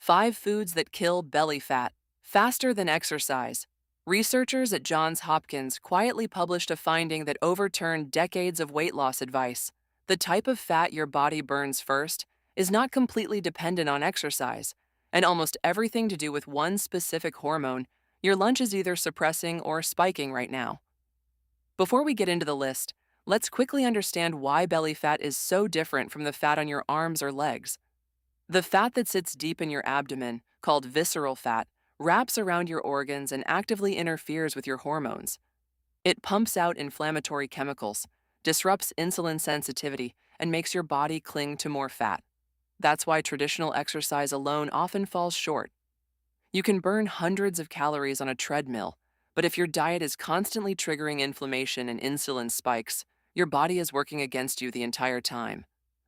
5 foods that kill belly fat faster than exercise. Researchers at Johns Hopkins quietly published a finding that overturned decades of weight loss advice. The type of fat your body burns first is not completely dependent on exercise, and almost everything to do with one specific hormone your lunch is either suppressing or spiking right now. Before we get into the list, let's quickly understand why belly fat is so different from the fat on your arms or legs. The fat that sits deep in your abdomen, called visceral fat, wraps around your organs and actively interferes with your hormones. It pumps out inflammatory chemicals, disrupts insulin sensitivity, and makes your body cling to more fat. That's why traditional exercise alone often falls short. You can burn hundreds of calories on a treadmill, but if your diet is constantly triggering inflammation and insulin spikes, your body is working against you the entire time.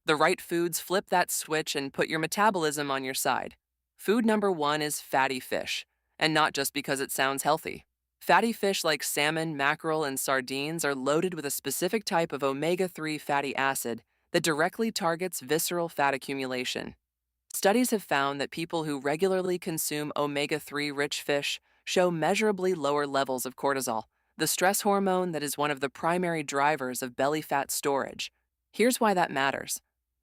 The right foods flip that switch and put your metabolism on your side. Food number 1 is fatty fish, and not just because it sounds healthy. Fatty fish like salmon, mackerel, and sardines are loaded with a specific type of omega-3 fatty acid that directly targets visceral fat accumulation. Studies have found that people who regularly consume omega-3 rich fish show measurably lower levels of cortisol, the stress hormone that is one of the primary drivers of belly fat storage. Here's why that matters.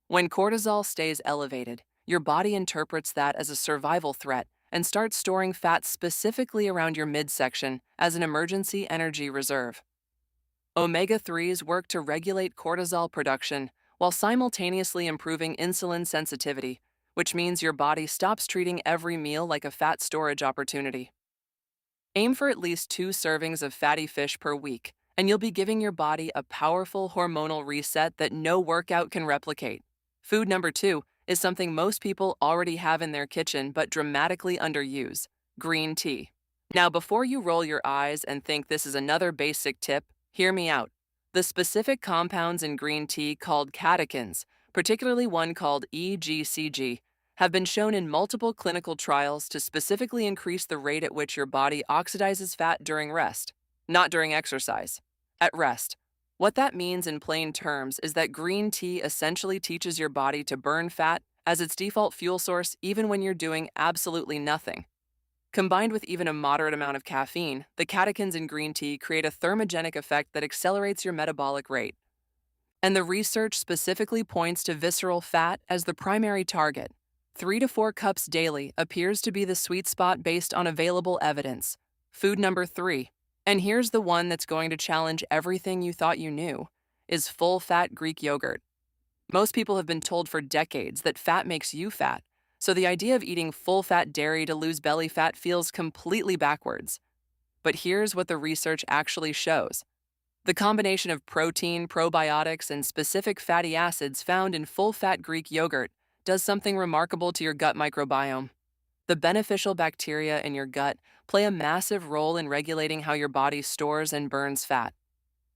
When cortisol stays elevated, your body interprets that as a survival threat and starts storing fat specifically around your midsection as an emergency energy reserve. Omega-3s work to regulate cortisol production while simultaneously improving insulin sensitivity, which means your body stops treating every meal like a fat storage opportunity. Aim for at least 2 servings of fatty fish per week, and you'll be giving your body a powerful hormonal reset that no workout can replicate. Food number 2 is something most people already have in their kitchen but dramatically underuse: green tea. Now, before you roll your eyes and think this is another basic tip, hear me out. The specific compounds in green tea called catechins, particularly one called EGCG, have been shown in multiple clinical trials to specifically increase the rate at which your body oxidizes fat during rest, not during exercise. At rest. What that means in plain terms is that green tea essentially teaches your body to burn fat as its default fuel source even when you're doing absolutely nothing. Combined with even a moderate amount of caffeine, the catechins in green tea create a thermogenic effect that accelerates your metabolic rate. And the research specifically points to visceral fat as the primary target. 3 to 4 cups daily appears to be the sweet spot based on available evidence. Food number 3, and here's the one that's going to challenge everything you thought you knew, is full-fat Greek yogurt. Most people have been told for decades that fat makes you fat, so the idea of eating full-fat dairy to lose belly fat feels completely backwards. But here's what the research actually shows. The combination of protein, probiotics, and specific fatty acids found in full-fat Greek yogurt does something remarkable to your gut microbiome. The beneficial bacteria in your gut play a massive role in regulating how your body stores and burns fat.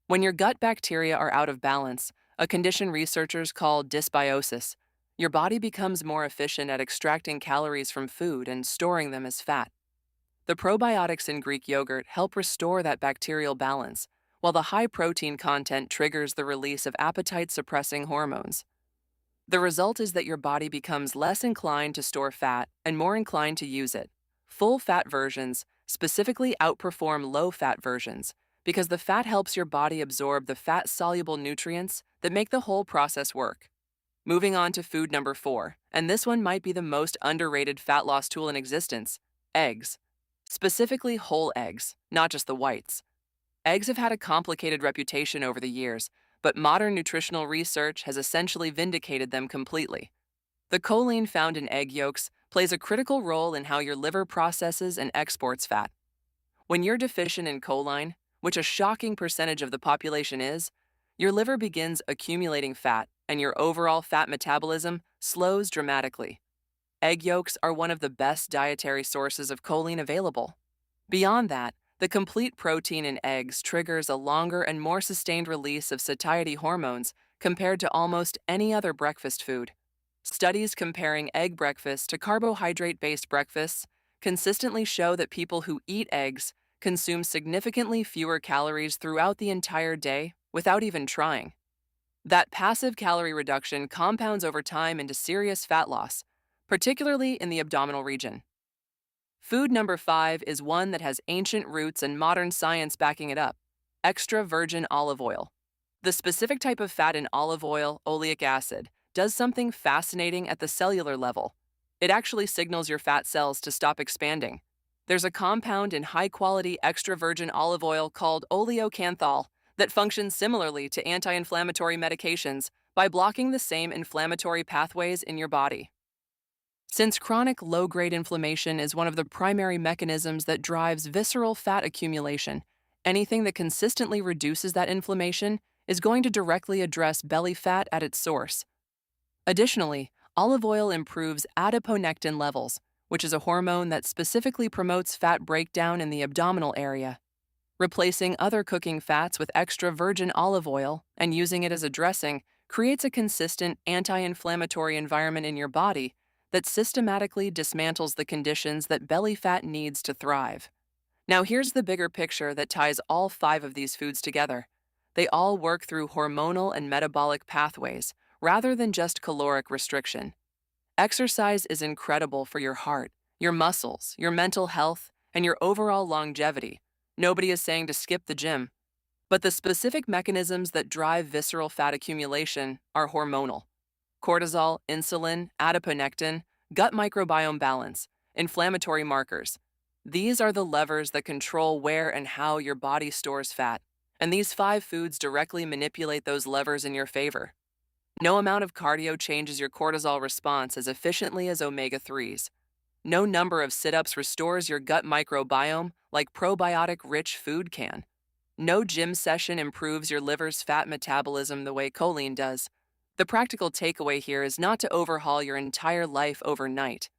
When your gut bacteria are out of balance, a condition researchers call dysbiosis, your body becomes more efficient at extracting calories from food and storing them as fat. The probiotics in Greek yogurt help restore that bacterial balance, while the high protein content triggers the release of appetite-suppressing hormones. The result is that your body becomes less inclined to store fat and more inclined to use it. Full-fat versions specifically outperform low-fat versions because the fat helps your body absorb the fat-soluble nutrients that make the whole process work. Moving on to food number 4, and this one might be the most underrated fat loss tool in existence: eggs. Specifically whole eggs, not just the whites. Eggs have had a complicated reputation over the years, but modern nutritional research has essentially vindicated them completely. The choline found in egg yolks plays a critical role in how your liver processes and exports fat. When you're deficient in choline, which a shocking percentage of the population is, your liver begins accumulating fat and your overall fat metabolism slows dramatically. Egg yolks are one of the best dietary sources of choline available. Beyond that, the complete protein in eggs triggers a longer and more sustained release of satiety hormones compared to almost any other breakfast food. Studies comparing egg breakfast to carbohydrate-based breakfasts consistently show that people who eat eggs consume significantly fewer calories throughout the entire day without even trying. That passive calorie reduction compounds over time into serious fat loss, particularly in the abdominal region. Food number 5 is one that has ancient roots and modern science backing it up: extra virgin olive oil. The specific type of fat in olive oil, oleic acid, does something fascinating at the cellular level. It actually signals your fat cells to stop expanding. There's a compound in high-quality extra virgin olive oil called oleocanthal that functions similarly to anti-inflammatory medications by blocking the same inflammatory pathways in your body. Since chronic low-grade inflammation is one of the primary mechanisms that drives visceral fat accumulation, anything that consistently reduces that inflammation is going to directly address belly fat at its source. Additionally, olive oil improves adiponectin levels, which is a hormone that specifically promotes fat breakdown in the abdominal area. Replacing other cooking fats with extra virgin olive oil and using it as a dressing creates a consistent anti-inflammatory environment in your body that systematically dismantles the conditions that belly fat needs to thrive. Now, here's the bigger picture that ties all 5 of these foods together. They all work through hormonal and metabolic pathways rather than just caloric restriction. Exercise is incredible for your heart, your muscles, your mental health, and your overall longevity. Nobody is saying to skip the gym, but the specific mechanisms that drive visceral fat accumulation are hormonal: cortisol, insulin, adiponectin, gut microbiome balance, inflammatory markers. These are the levers that control where and how your body stores fat, and these 5 foods directly manipulate those levers in your favor. No amount of cardio changes your cortisol response as efficiently as omega-3s. No number of sit-ups restores your gut microbiome like probiotic-rich food can. No gym session improves your liver's fat metabolism the way choline does. The practical takeaway here is not to overhaul your entire life overnight.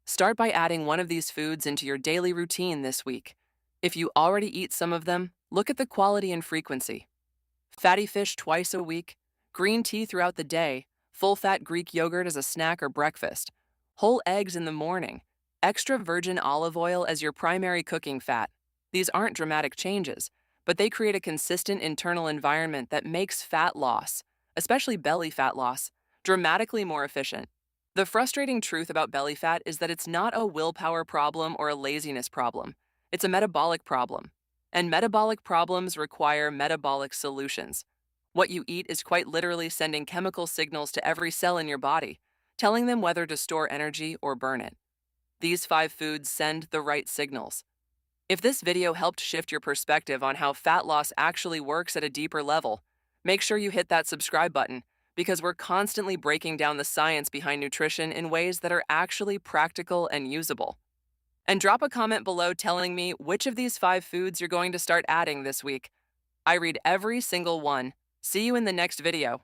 Start by adding one of these foods into your daily routine this week. If you already eat some of them, look at the quality and frequency. Fatty fish twice a week, green tea throughout the day, full-fat Greek yogurt as a snack or breakfast, whole eggs in the morning, extra virgin olive oil as your primary cooking fat. These aren't dramatic changes, but they create a consistent internal environment that makes fat loss, especially belly fat loss, dramatically more efficient. The frustrating truth about belly fat is that it's not a willpower problem or a laziness problem. It's a metabolic problem. And metabolic problems require metabolic solutions. What you eat is quite literally sending chemical signals to every cell in your body, telling them whether to store energy or burn it. These 5 foods send the right signals. If this video helped shift your perspective on how fat loss actually works at a deeper level, make sure you hit that subscribe button, because we're constantly breaking down the science behind nutrition in ways that are actually practical and usable. And drop a comment below telling me which of these 5 foods you're going to start adding this week. I read every single one. See you in the next video.